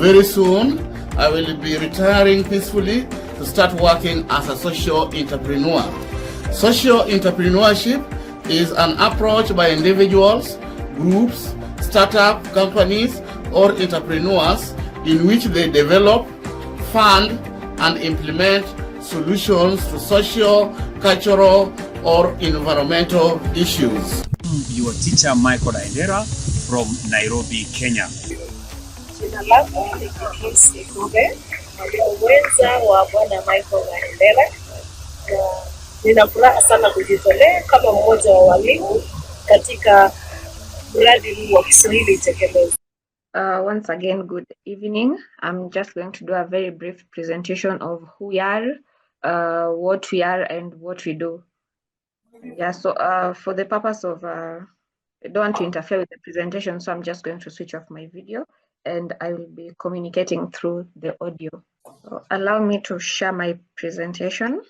very soon, I will be retiring peacefully to start working as a social entrepreneur. Social entrepreneurship is an approach by individuals, groups, startup companies, or entrepreneurs in which they develop, fund, and implement solutions to social, cultural, or environmental issues. Your teacher Michael Aendera from Nairobi, Kenya. Jina langu ni Kiswate mwenza wa Bwana Michael Aendera, na nina furaha sana kujitolea kama mmoja wa walimu katika mradi huu wa Kiswahili tekelezi. Once again, good evening. I'm just going to do a very brief presentation of who we are, what we are, and what we do. Yeah, so for the purpose of, I don't want to interfere with the presentation, so I'm just going to switch off my video and I will be communicating through the audio. So allow me to share my presentation.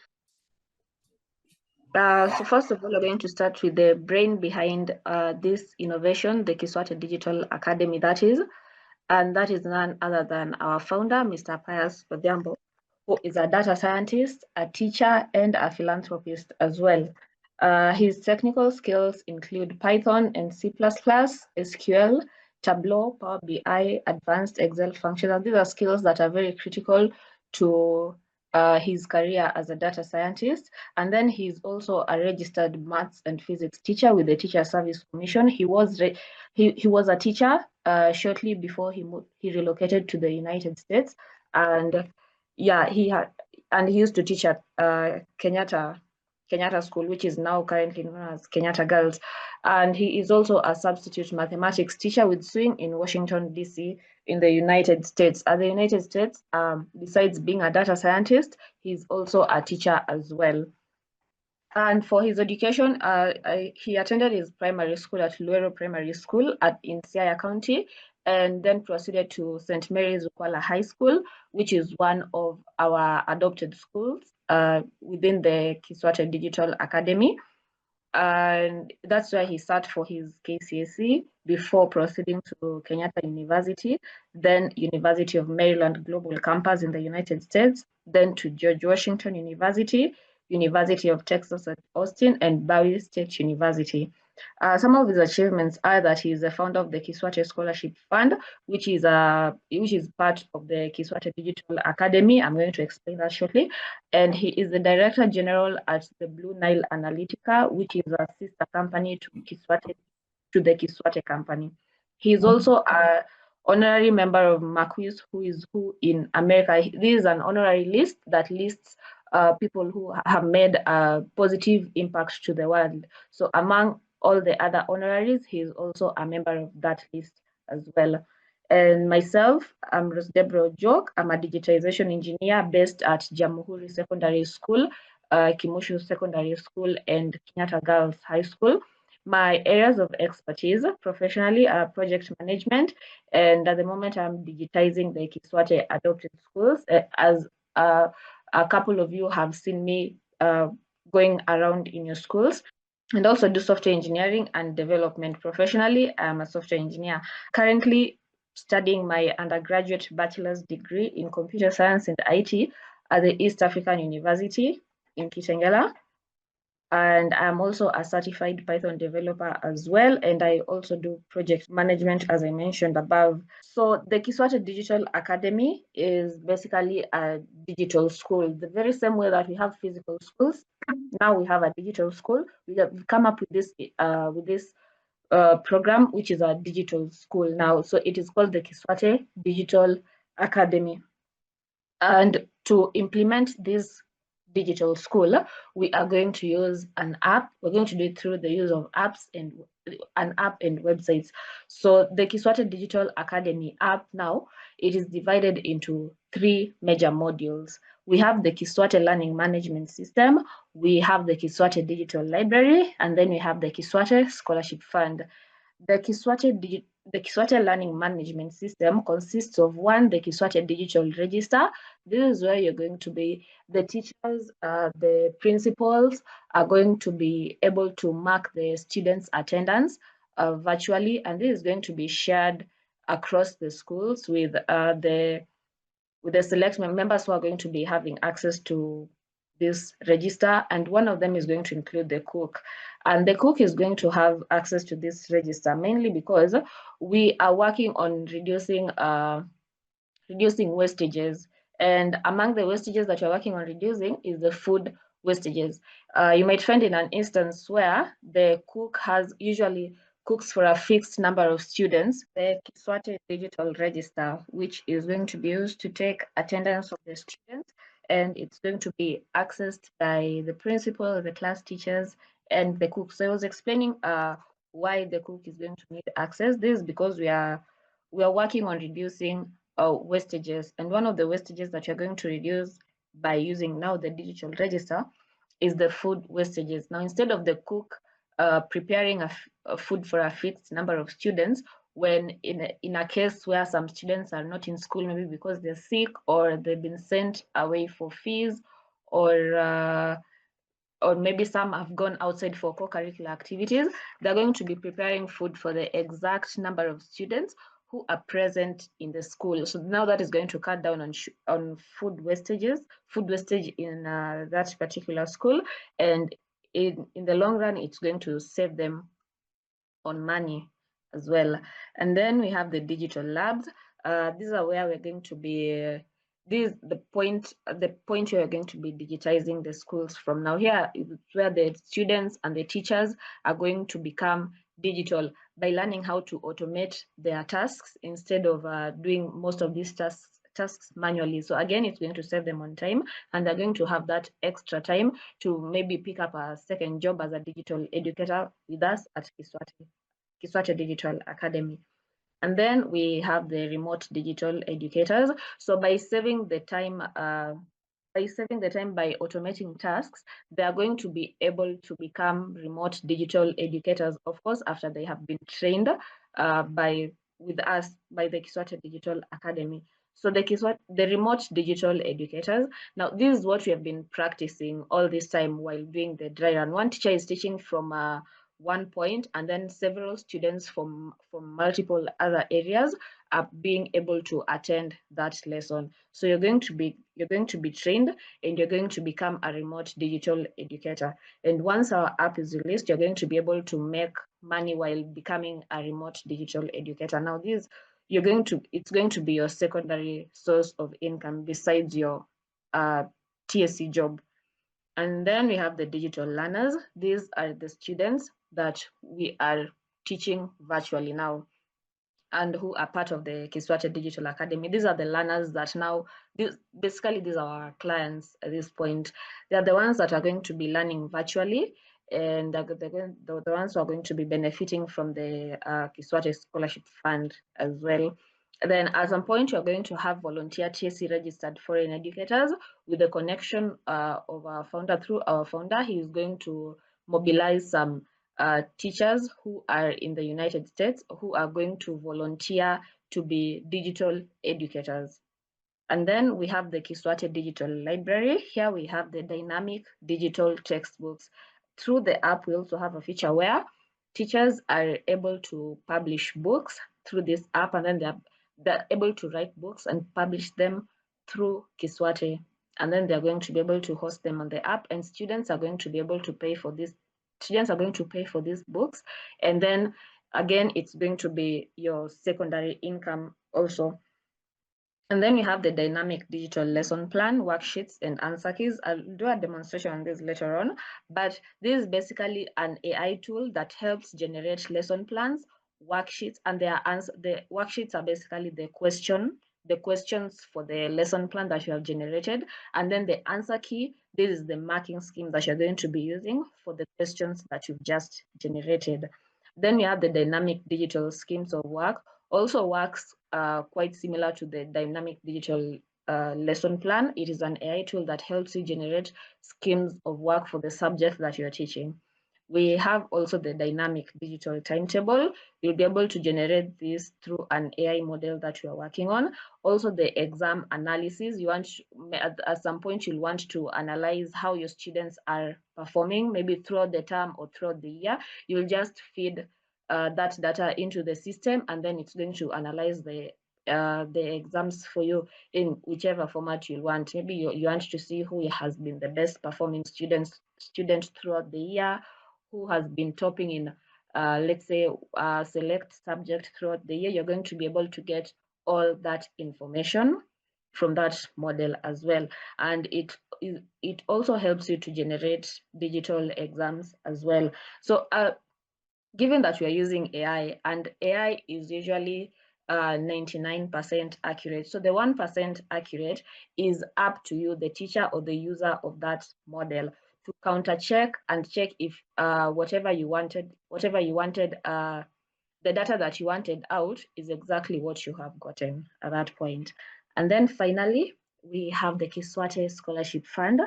So first of all, we're going to start with the brain behind this innovation, the Kiswate Digital Academy, that is, and that is none other than our founder, Mr. Pius Odhiambo, who is a data scientist, a teacher, and a philanthropist as well. His technical skills include Python and C++, SQL, Tableau, Power BI, advanced Excel functions. These are skills that are very critical to his career as a data scientist. And then he's also a registered maths and physics teacher with the Teacher Service Commission. He was a teacher shortly before he relocated to the United States, and yeah, he used to teach at Kenyatta School, which is now currently known as Kenyatta Girls. And he is also a substitute mathematics teacher with swing in Washington, D.C. in the United States. At the United States, besides being a data scientist, he's also a teacher as well. And for his education, he attended his primary school at Luero Primary School in Siaya County, and then proceeded to St. Mary's Ukwala High School, which is one of our adopted schools within the Kiswate Digital Academy. And that's where he sat for his KCSE before proceeding to Kenyatta University, then University of Maryland Global Campus in the United States, then to George Washington University, University of Texas at Austin, and Bowie State University. Some of his achievements are that he is the founder of the Kiswate Scholarship Fund, which is part of the Kiswate Digital Academy. I'm going to explain that shortly. And he is the Director General at the Blue Nile Analytica, which is a sister company to the Kiswate Company. He is also an honorary member of Marquis Who Is Who in America. This is an honorary list that lists people who have made a positive impact to the world. So among all the other honoraries, he is also a member of that list as well. And myself, I'm Rosdebra Ojok. I'm a digitization engineer based at Jamhuri Secondary School, Kimushu Secondary School, and Kenyatta Girls High School. My areas of expertise professionally are project management, and at the moment I'm digitizing the Kiswate adopted schools. As a couple of you have seen me going around in your schools, and also do software engineering and development. Professionally, I'm a software engineer, currently studying my undergraduate bachelor's degree in computer science and IT at the East African University in Kitengela. And I'm also a certified Python developer as well. And I also do project management, as I mentioned above. So the Kiswate Digital Academy is basically a digital school. The very same way that we have physical schools, now we have a digital school. We have come up with this program, which is a digital school now. So it is called the Kiswate Digital Academy. And to implement this digital school, we are going to use an app. We're going to do it through the use of apps and an app and websites. So the Kiswate Digital Academy app now, it is divided into 3 major modules. We have the Kiswate Learning Management System, we have the Kiswate Digital Library, and then we have the Kiswate Scholarship Fund. The Kiswate Learning Management System consists of 1, the Kiswate Digital Register. This is where you're going to be, the teachers, the principals are going to be able to mark the students' attendance virtually, and this is going to be shared across the schools with the select members who are going to be having access to this register, and one of them is going to include the cook. And the cook is going to have access to this register mainly because we are working on reducing wastages. And among the wastages that you're working on reducing is the food wastages. You might find in an instance where the cook has usually cooks for a fixed number of students, the Kiswate digital register, which is going to be used to take attendance of the students, and it's going to be accessed by the principal, the class teachers, and the cook. So I was explaining why the cook is going to need access. This is because we are working on reducing wastages, and one of the wastages that you're going to reduce by using now the digital register is the food wastages. Now, instead of the cook preparing a food for a fixed number of students, when in a case where some students are not in school, maybe because they're sick or they've been sent away for fees, or maybe some have gone outside for co-curricular activities, they're going to be preparing food for the exact number of students who are present in the school. So now that is going to cut down on food wastage in that particular school, and in the long run, it's going to save them on money as well. And then we have the digital labs. These are where we're going to be the point where we're going to be digitizing the schools from. Now here is where the students and the teachers are going to become digital by learning how to automate their tasks instead of doing most of these tasks manually. So again, it's going to save them on time, and they're going to have that extra time to maybe pick up a second job as a digital educator with us at Kiswate Digital Academy. And then we have the remote digital educators. So by saving the time by automating tasks, they are going to be able to become remote digital educators, of course, after they have been trained with us by the Kiswate Digital Academy. So the remote digital educators, now this is what we have been practicing all this time while doing the dry run. One teacher is teaching from one point, and then several students from multiple other areas are being able to attend that lesson. So you're going to be trained, and you're going to become a remote digital educator. And once our app is released, you're going to be able to make money while becoming a remote digital educator. Now it's going to be your secondary source of income besides your TSC job. And then we have the digital learners. These are the students that we are teaching virtually now and who are part of the Kiswate Digital Academy. These are the learners that now, basically these are our clients at this point. They are the ones that are going to be learning virtually, and they're the ones who are going to be benefiting from the Kiswate Scholarship Fund as well. Then at some point, you're going to have volunteer TSC registered foreign educators with the connection of our founder. Through our founder, he is going to mobilize some teachers who are in the United States who are going to volunteer to be digital educators. And then we have the Kiswate Digital Library. Here we have the dynamic digital textbooks. Through the app, we also have a feature where teachers are able to publish books through this app, and then they're able to write books and publish them through Kiswate. And then they're going to be able to host them on the app, and students are going to be able to pay for this. Students are going to pay for these books, and then again, it's going to be your secondary income also. And then we have the dynamic digital lesson plan, worksheets, and answer keys. I'll do a demonstration on this later on, but this is basically an AI tool that helps generate lesson plans, worksheets, and the worksheets are basically the questions for the lesson plan that you have generated. And then the answer key, this is the marking scheme that you're going to be using for the questions that you've just generated. Then we have the dynamic digital schemes of work, also works quite similar to the dynamic digital lesson plan. It is an AI tool that helps you generate schemes of work for the subject that you're teaching. We have also the dynamic digital timetable. You'll be able to generate this through an AI model that you are working on. Also the exam analysis. At some point, you'll want to analyze how your students are performing, maybe throughout the term or throughout the year. You'll just feed that data into the system, and then it's going to analyze the exams for you in whichever format you want. Maybe you want to see who has been the best performing student throughout the year, who has been topping in let's say select subject throughout the year. You're going to be able to get all that information from that model as well, and it also helps you to generate digital exams as well. So given that we are using AI, and AI is usually 99% accurate, so the 1% accurate is up to you, the teacher or the user of that model, to counter check and check if whatever you wanted, the data that you wanted out is exactly what you have gotten at that point. And then finally, we have the Kiswate Scholarship Fund.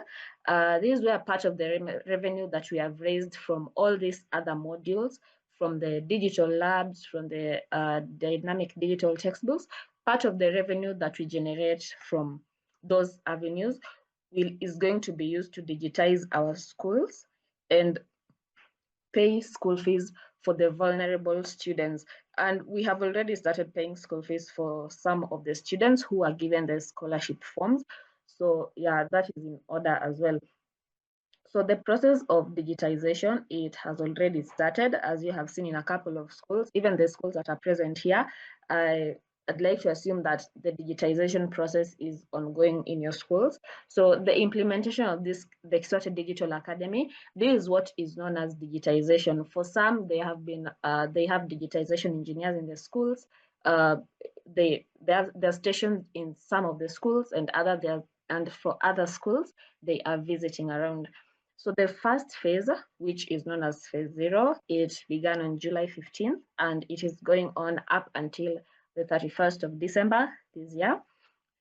These were part of the revenue that we have raised from all these other modules, from the digital labs, from the dynamic digital textbooks. Part of the revenue that we generate from those avenues is going to be used to digitize our schools and pay school fees for the vulnerable students. And we have already started paying school fees for some of the students who are given the scholarship forms. So yeah, that is in order as well. So the process of digitization, it has already started, as you have seen in a couple of schools, even the schools that are present here. I'd like to assume that the digitization process is ongoing in your schools. So the implementation of the Kiswate Digital Academy, this is what is known as digitization. For some, they have digitization engineers in the schools. They're stationed in some of the schools, and for other schools, they are visiting around. So the first phase, which is known as phase 0, it began on July 15th, and it is going on up until the 31st of December this year.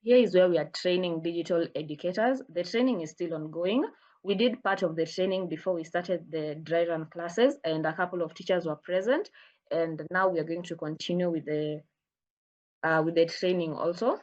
Here is where we are training digital educators. The training is still ongoing. We did part of the training before we started the dry run classes, and a couple of teachers were present. And now we are going to continue with the training also.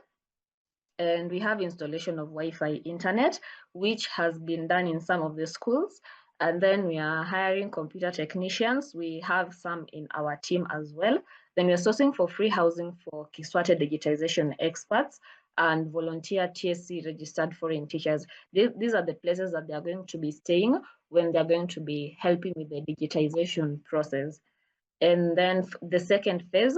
And we have installation of Wi-Fi internet, which has been done in some of the schools. And then we are hiring computer technicians. We have some in our team as well. Then we're sourcing for free housing for Kiswate digitization experts and volunteer TSC registered foreign teachers. These are the places that they are going to be staying when they're going to be helping with the digitization process. And then the second phase,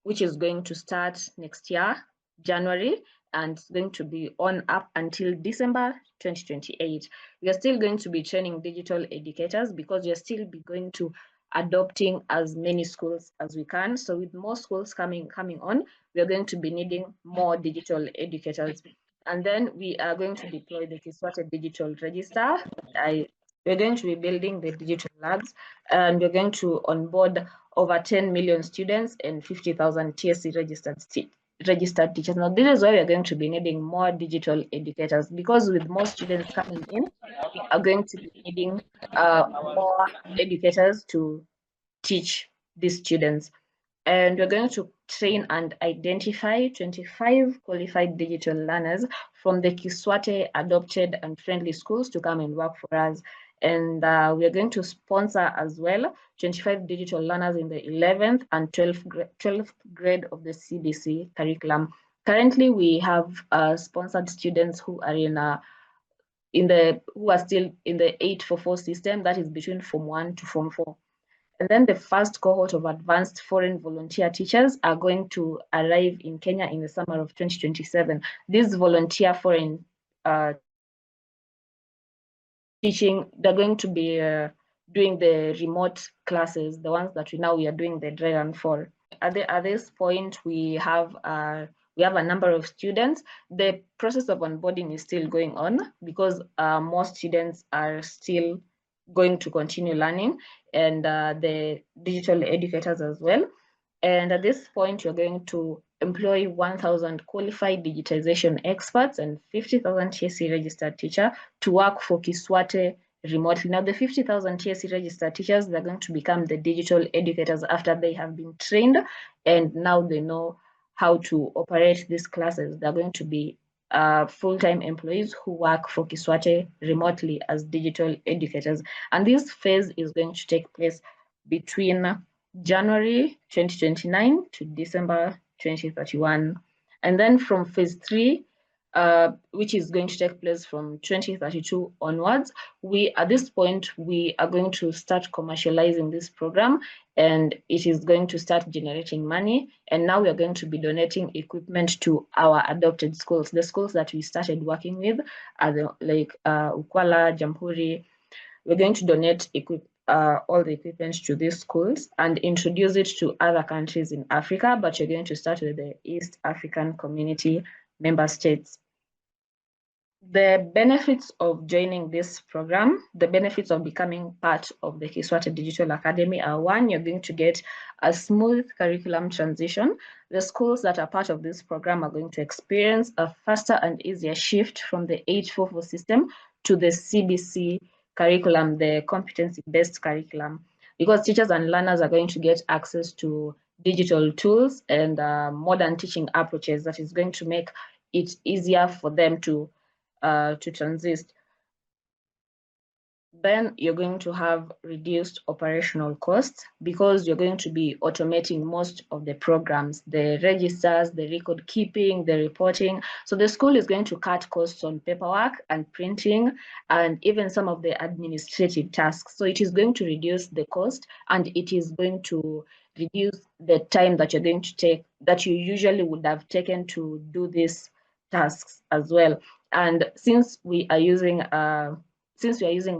which is going to start next year, January, and it's going to be on up until December 2028. We are still going to be training digital educators because we are still going to adopting as many schools as we can. So with more schools coming on, we are going to be needing more digital educators. And then we are going to deploy the Kiswate Digital Register. We're going to be building the digital labs, and we're going to onboard over 10 million students and 50,000 TSC registered teachers. Now, this is why we're going to be needing more digital educators, because with more students coming in, we are going to be needing more educators to teach these students. And we're going to train and identify 25 qualified digital learners from the Kiswate adopted and friendly schools to come and work for us. And we are going to sponsor as well 25 digital learners in the 11th and 12th grade of the CBC curriculum. Currently, we have sponsored students who are who are still in the 844 system, that is between Form 1 to Form 4. And then the first cohort of advanced foreign volunteer teachers are going to arrive in Kenya in the summer of 2027. These volunteer foreign teaching, they're going to be doing the remote classes, the ones that we are doing the dry run for. At this point, we have a number of students. The process of onboarding is still going on because most students are still going to continue learning, and the digital educators as well. And at this point, you're going to employ 1,000 qualified digitization experts and 50,000 TSC registered teachers to work for Kiswate remotely. Now, the 50,000 TSC registered teachers, they're going to become the digital educators after they have been trained, and now they know how to operate these classes. They're going to be full-time employees who work for Kiswate remotely as digital educators. And this phase is going to take place between January 2029 to December 2031. And then from phase 3, which is going to take place from 2032 onwards, at this point, we are going to start commercializing this program, and it is going to start generating money. And now we are going to be donating equipment to our adopted schools. The schools that we started working with are Ukwala, Jamhuri. We're going to donate all the equipment to these schools and introduce it to other countries in Africa, but you're going to start with the East African Community member states. The benefits of joining this program, the benefits of becoming part of the Kiswate Digital Academy are: one, you're going to get a smooth curriculum transition. The schools that are part of this program are going to experience a faster and easier shift from the 844 system to the CBC curriculum, the competency-based curriculum, because teachers and learners are going to get access to digital tools and modern teaching approaches that is going to make it easier for them to transit. Then you're going to have reduced operational costs because you're going to be automating most of the programs, the registers, the record keeping, the reporting. So the school is going to cut costs on paperwork and printing and even some of the administrative tasks. So it is going to reduce the cost, and it is going to reduce the time that you're going to take, that you usually would have taken to do these tasks as well. And since we are using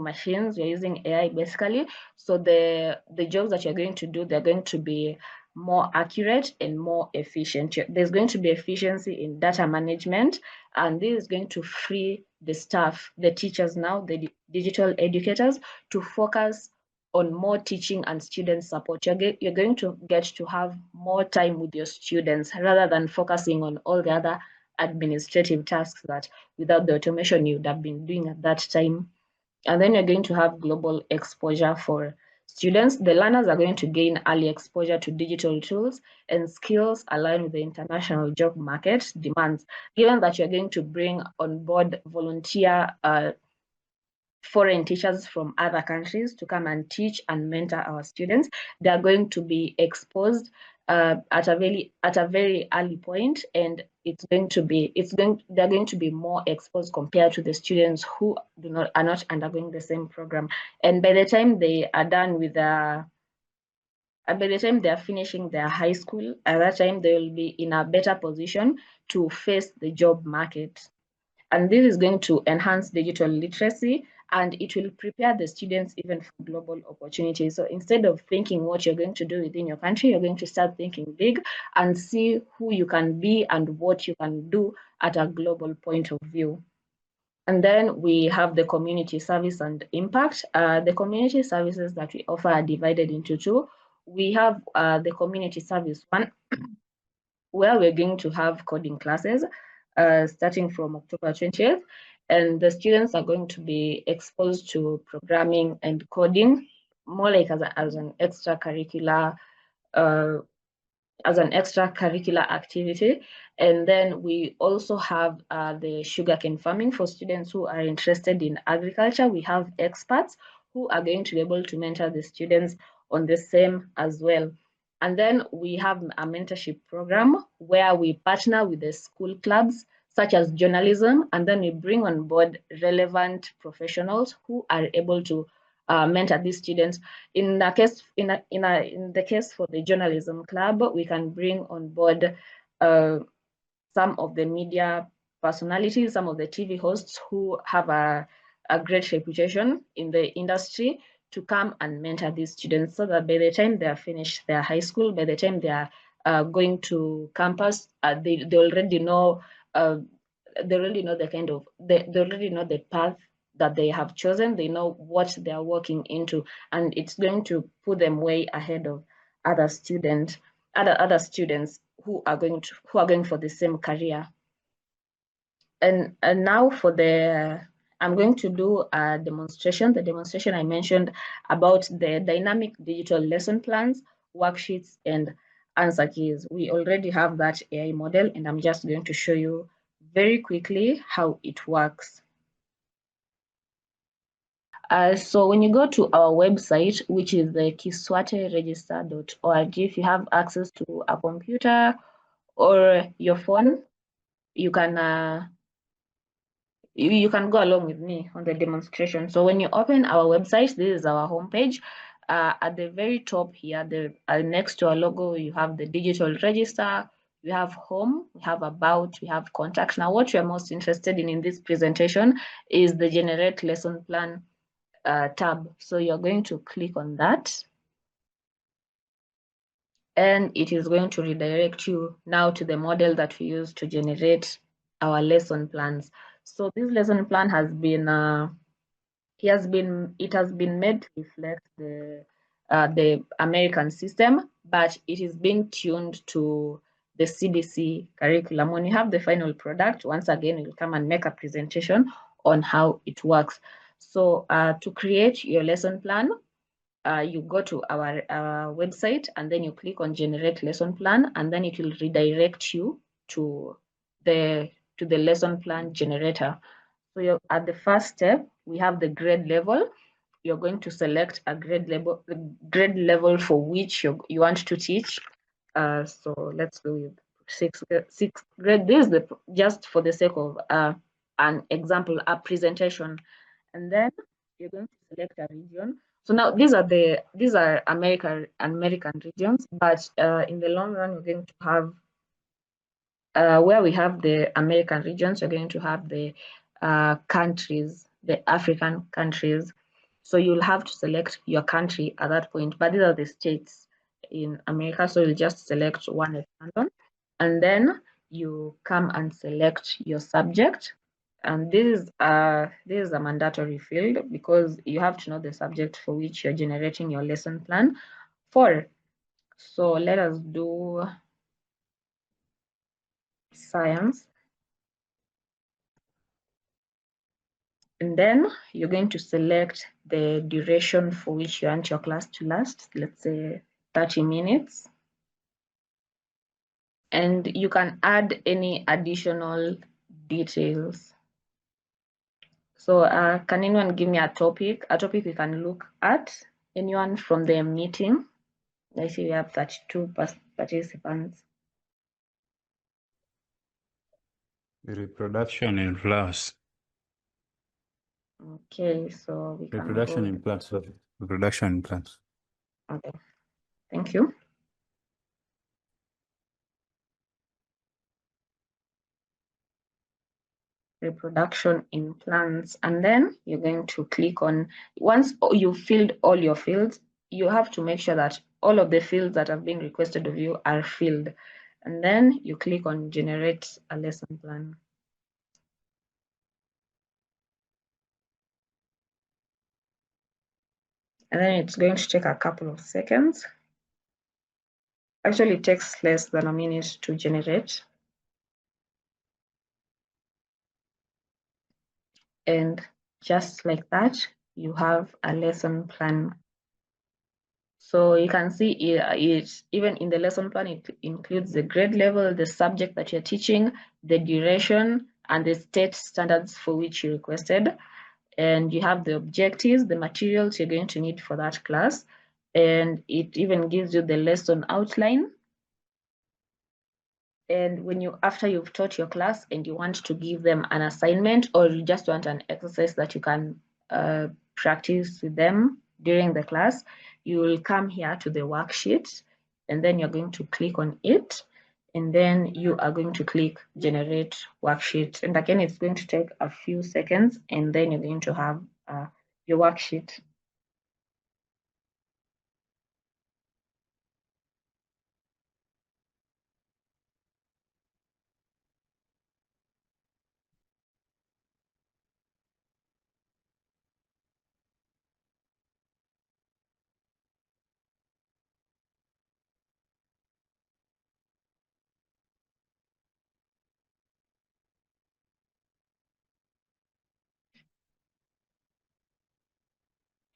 machines, we're using AI basically. So the jobs that you're going to do, they're going to be more accurate and more efficient. There's going to be efficiency in data management, and this is going to free the staff, the teachers now, the digital educators, to focus on more teaching and student support. You're going to get to have more time with your students rather than focusing on all the other administrative tasks that without the automation you would have been doing at that time. And then you're going to have global exposure for students. The learners are going to gain early exposure to digital tools and skills aligned with the international job market demands. Given that you're going to bring on board volunteer foreign teachers from other countries to come and teach and mentor our students, they are going to be exposed at a very early point, and they're going to be more exposed compared to the students who are not undergoing the same program. And by the time they are done with by the time they are finishing their high school, at that time they will be in a better position to face the job market. And this is going to enhance digital literacy, and it will prepare the students even for global opportunities. So instead of thinking what you're going to do within your country, you're going to start thinking big and see who you can be and what you can do at a global point of view. And then we have the community service and impact. The community services that we offer are divided into two. We have the community service one, where we're going to have coding classes starting from October 20th, and the students are going to be exposed to programming and coding more like as an extracurricular activity. And then we also have the sugarcane farming for students who are interested in agriculture. We have experts who are going to be able to mentor the students on the same as well. And then we have a mentorship program where we partner with the school clubs such as journalism, and then we bring on board relevant professionals who are able to mentor these students. In the case for the journalism club, we can bring on board some of the media personalities, some of the TV hosts who have a great reputation in the industry to come and mentor these students, so that by the time they are finished their high school, by the time they are going to campus, they already know they already know the path that they have chosen. They know what they are walking into, and it's going to put them way ahead of other students who are going for the same career. And now I'm going to do a demonstration. The demonstration I mentioned about the dynamic digital lesson plans, worksheets, and answer keys. We already have that AI model, and I'm just going to show you very quickly how it works. So when you go to our website, which is the kiswateregister.org, if you have access to a computer or your phone, you can you can go along with me on the demonstration. So when you open our website, this is our homepage. At the very top here, next to our logo, you have the digital register, we have home, we have about, we have contact. Now, what we are most interested in this presentation is the generate lesson plan tab. So you're going to click on that, and it is going to redirect you now to the model that we use to generate our lesson plans. So this lesson plan has been it has been made to reflect the American system, but it is being tuned to the CBC curriculum. When you have the final product, once again, we'll come and make a presentation on how it works. So to create your lesson plan, you go to our website and then you click on generate lesson plan, and then it will redirect you to the lesson plan generator. So you're at the first step, we have the grade level. You're going to select a grade level for which you want to teach. So let's go with sixth grade. This is just for the sake of an example, a presentation. And then you're going to select a region. So now these are American regions, but in the long run, we're going to have where we have the American regions, we're going to have the countries, the African countries. So you'll have to select your country at that point, but these are the states in America. So you'll just select one at random, and then you come and select your subject. And this is a mandatory field because you have to know the subject for which you're generating your lesson plan for. So let us do science. And then you're going to select the duration for which you want your class to last, let's say 30 minutes. And you can add any additional details. So can anyone give me a topic we can look at? Anyone from the meeting? I see we have 32 participants. Reproduction in flowers. Okay, so we can Reproduction in plants. Reproduction in plants. Okay, thank you. Reproduction in plants, and then you're going to click on, once you've filled all your fields, you have to make sure that all of the fields that have been requested of you are filled, and then you click on generate a lesson plan. And then it's going to take a couple of seconds. Actually, it takes less than a minute to generate. And just like that, you have a lesson plan. So you can see it even in the lesson plan, it includes the grade level, the subject that you're teaching, the duration, and the state standards for which you requested. And you have the objectives, the materials you're going to need for that class. And it even gives you the lesson outline. And after you've taught your class and you want to give them an assignment, or you just want an exercise that you can practice with them during the class, you will come here to the worksheet, and then you're going to click on it, and then you are going to click generate worksheet. And again, it's going to take a few seconds, and then you're going to have your worksheet.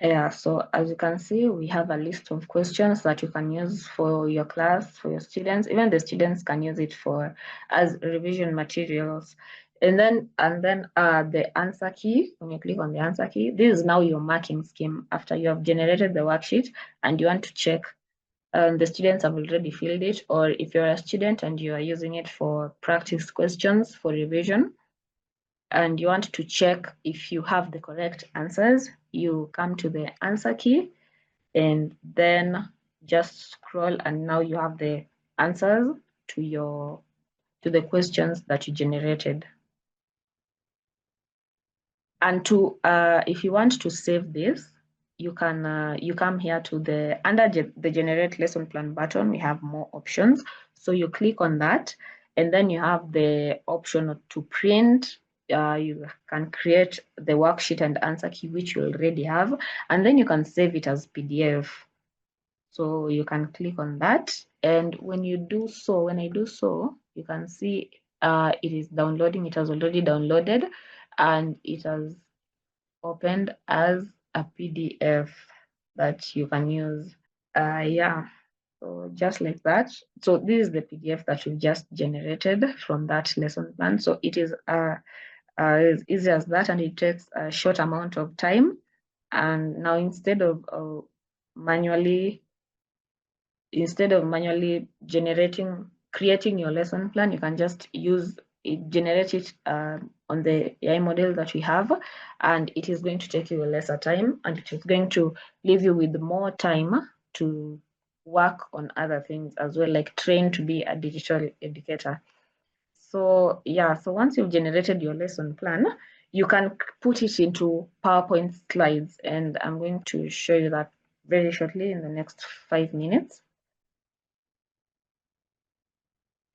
Yeah, so as you can see, we have a list of questions that you can use for your class, for your students. Even the students can use it as revision materials. And then the answer key, when you click on the answer key, this is now your marking scheme after you have generated the worksheet and you want to check the students have already filled it, or if you're a student and you are using it for practice questions for revision and you want to check if you have the correct answers, you come to the answer key and then just scroll, and now you have the answers to the questions that you generated. And if you want to save this, you can you come here to under the generate lesson plan button. We have more options, so you click on that, and then you have the option to print. You can create the worksheet and answer key, which you already have, and then you can save it as PDF. So you can click on that, and when I do so, you can see it is downloading. It has already downloaded, and it has opened as a PDF that you can use. Yeah, so just like that. So this is the PDF that we've just generated from that lesson plan. So it is as easy as that, and it takes a short amount of time. And now instead of manually creating your lesson plan, you can just generate it on the AI model that we have, and it is going to take you lesser time, and it is going to leave you with more time to work on other things as well, like train to be a digital educator. So yeah, so once you've generated your lesson plan, you can put it into PowerPoint slides, and I'm going to show you that very shortly in the next 5 minutes.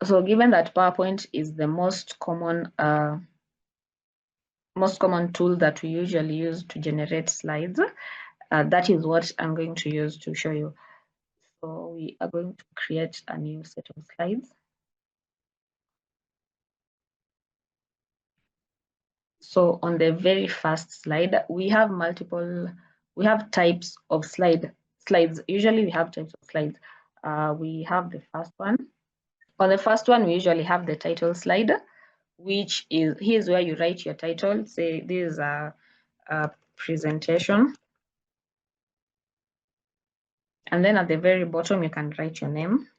So given that PowerPoint is the most common tool that we usually use to generate slides, that is what I'm going to use to show you. So we are going to create a new set of slides. So on the very first slide, we have types of slides. Usually we have types of slides. We have the first one. On the first one, we usually have the title slide, which is, here's where you write your title. Say this is a presentation. And then at the very bottom, you can write your name.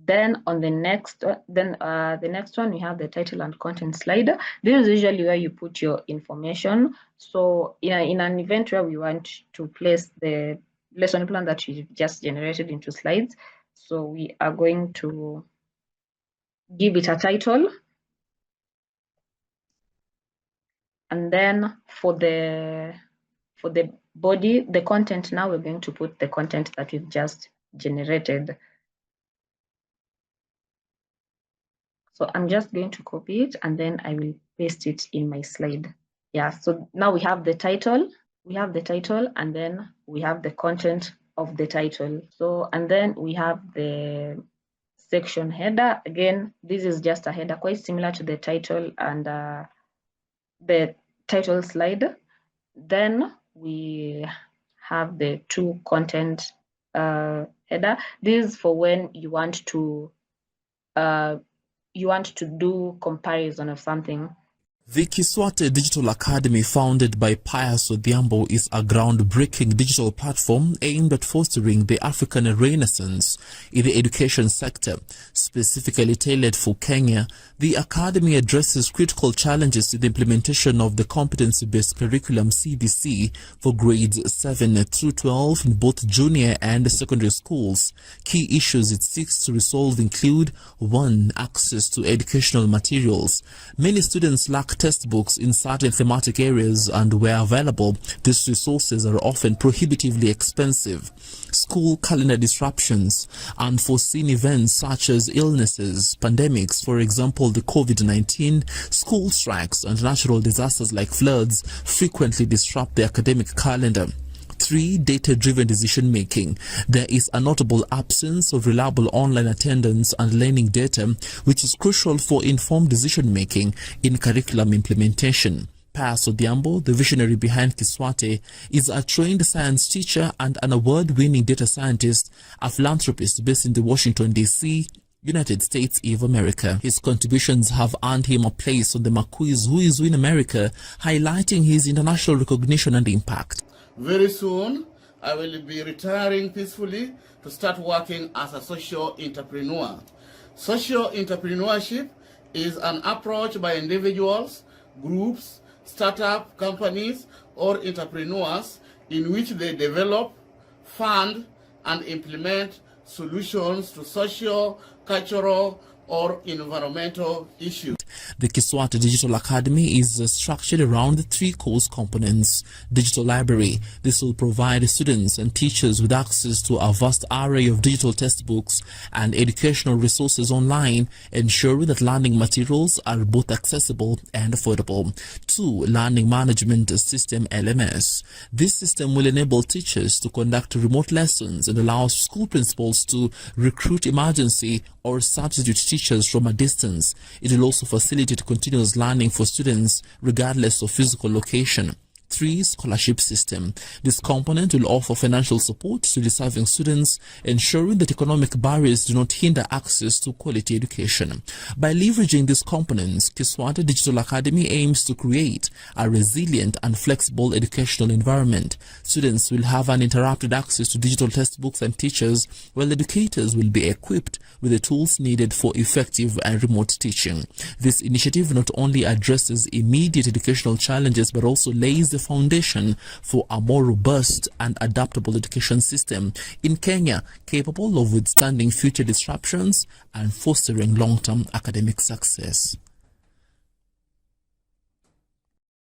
Then on the next one, we have the title and content slide. This is usually where you put your information. So in an event where we want to place the lesson plan that we just generated into slides, so we are going to give it a title. And then for the body, the content, now we're going to put the content that we've just generated. So I'm just going to copy it, and then I will paste it in my slide. Yeah, so now we have the title, and then we have the content of the title. So, and then we have the section header. Again, this is just a header, quite similar to the title and the title slide. Then we have the two content header. This is for when you want to do comparison of something. The Kiswate Digital Academy, founded by Pius Odhiambo, is a groundbreaking digital platform aimed at fostering the African Renaissance in the education sector. Specifically tailored for Kenya, the Academy addresses critical challenges in the implementation of the competency-based curriculum CBC for grades 7 through 12 in both junior and secondary schools. Key issues it seeks to resolve include: 1. Access to educational materials. Many students lack textbooks in certain thematic areas, and where available, these resources are often prohibitively expensive. School calendar disruptions. Unforeseen events such as illnesses, pandemics, for example the COVID-19, school strikes, and natural disasters like floods frequently disrupt the academic calendar. 3. Data-driven decision-making. There is a notable absence of reliable online attendance and learning data, which is crucial for informed decision-making in curriculum implementation. Pius Odhiambo, the visionary behind Kiswate, is a trained science teacher and an award-winning data scientist, a philanthropist based in the Washington, D.C., United States of America. His contributions have earned him a place on the Marquis Who Is Who in America, highlighting his international recognition and impact. Very soon, I will be retiring peacefully to start working as a social entrepreneur. Social entrepreneurship is an approach by individuals, groups, startup companies, or entrepreneurs in which they develop, fund, and implement solutions to social, cultural, or environmental issues. The Kiswate Digital Academy is structured around three course components. Digital library. This will provide students and teachers with access to a vast array of digital textbooks and educational resources online, ensuring that learning materials are both accessible and affordable. 2. Learning management system LMS. This system will enable teachers to conduct remote lessons and allow school principals to recruit emergency or substitute teachers from a distance. It will also facilitate continuous learning for students regardless of physical location. 3. Scholarship system. This component will offer financial support to deserving students, ensuring that economic barriers do not hinder access to quality education. By leveraging these components, Kiswate Digital Academy aims to create a resilient and flexible educational environment. Students will have uninterrupted access to digital textbooks and teachers, while educators will be equipped with the tools needed for effective and remote teaching. This initiative not only addresses immediate educational challenges but also lays the foundation for a more robust and adaptable education system in Kenya, capable of withstanding future disruptions and fostering long-term academic success.